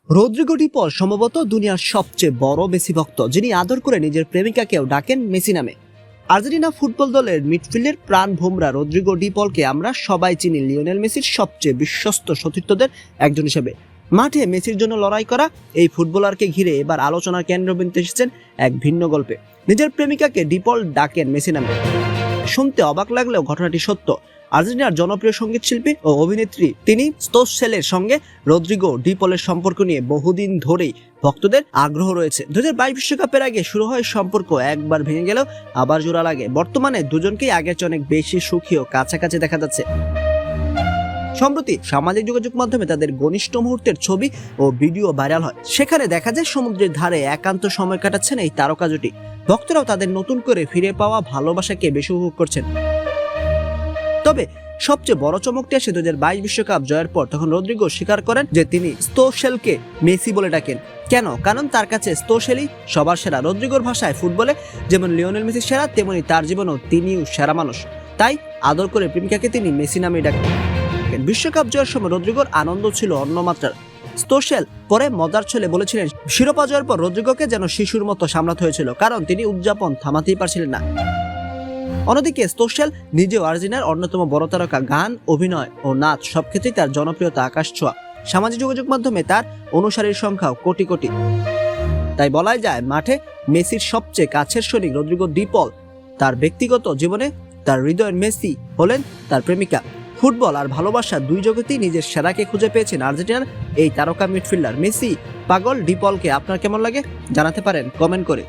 Rodrigo D পল সম্ভবত দুনিয়ার সবচেয়ে বড় মেসি ভক্ত, যিনি আদর করে নিজের প্রেমিকাকেও ডাকেন মেসি নামে। আর্জেন্টিনা ফুটবল দলের মিডফিল্ডের প্রাণ ভোমরা রদ্রিগো ডি পলকে আমরা সবাই চিনি লিওনেল মেসির সবচেয়ে বিশ্বস্ত সতীর্থদের একজন হিসেবে। মাঠে মেসির জন্য লড়াই করা এই ফুটবলারকে ঘিরে এবার আলোচনার কেন্দ্রবিন্দুতে এসেছেন এক ভিন্ন গল্পে। নিজের প্রেমিকাকে ডি পল ডাকেন মেসি নামে। শুনতে অবাক লাগলেও ঘটনাটি সত্য। আর্জেন্টিনার জনপ্রিয় সঙ্গীত শিল্পী ও অভিনেত্রী তিনি স্টোসেলের সঙ্গে রদ্রিগো ডি পলের সম্পর্ক নিয়ে বহুদিন ধরেই ভক্তদের আগ্রহ রয়েছে। 2022 বিশ্বকাপের আগে শুরু হয় সম্পর্ক, একবার ভেঙে গেলেও আবার জোড়া লাগে। বর্তমানে দুজনকেই আগের চেয়ে অনেক বেশি সুখী ও কাছাকাছি দেখা যাচ্ছে। সম্প্রতি সামাজিক যোগাযোগ মাধ্যমে তাদের ঘনিষ্ঠ মুহূর্তের ছবি ও ভিডিও ভাইরাল হয়। সেখানে দেখা যায় সমুদ্রের ধারে একান্ত সময় কাটাচ্ছেন এই তারকা জুটি। ভক্তরাও তাদের নতুন করে ফিরে পাওয়া ভালোবাসাকে বেশি উপভোগ করছেন। তবে সবচেয়ে বড় চমকটি আসে 2022 বিশ্বকাপ জয়ের পর। তখন রদ্রিগো স্বীকার করেন যে তিনি স্টোসেলকে মেসি বলে ডাকেন। কেন? কারণ তার কাছে স্টোসেলই সবার সেরা। রদ্রিগোর ভাষায় ফুটবলে যেমন লিওনেল মেসি সেরা, তেমনি তার জীবনেও তিনিও সেরা মানুষ। তাই আদর করে প্রেমিকাকে তিনি মেসি নামে ডাকেন। বিশ্বকাপ জয়ের সময় রদ্রিগোর আনন্দ ছিল অন্য মাত্রার। স্টোসেল পরে মজার ছলে বলেছিলেন, শিরোপা জয়ের পর রদ্রিগোকে যেন শিশুর মতো সামলাতে হয়েছিল, কারণ তিনি উদযাপন থামাতেই পারছিলেন না। অন্যদিকে স্টোসেল নিজেও আর্জেন্টিনার অন্যতম বড় তারকা। গান, অভিনয় ও নাচ সব ক্ষেত্রেই তার জনপ্রিয়তা আকাশ ছোঁয়া। সামাজিক যোগাযোগ মাধ্যমে তার অনুসারীর সংখ্যাও কোটি কোটি। তাই বলাই যায় মাঠে মেসির সবচেয়ে কাছের সৈনিক রদ্রিগো ডি পল। তার ব্যক্তিগত জীবনে তার হৃদয়ের মেসি হলেন তার প্রেমিকা। ফুটবল আর ভালোবাসা দুই জগতেই নিজের সেরাকে খুঁজে পেয়েছেন আর্জেন্টিনার এই তারকা মিডফিল্ডার। মেসি পাগল ডি পলকে আপনার কেমন লাগে জানাতে পারেন কমেন্ট করে।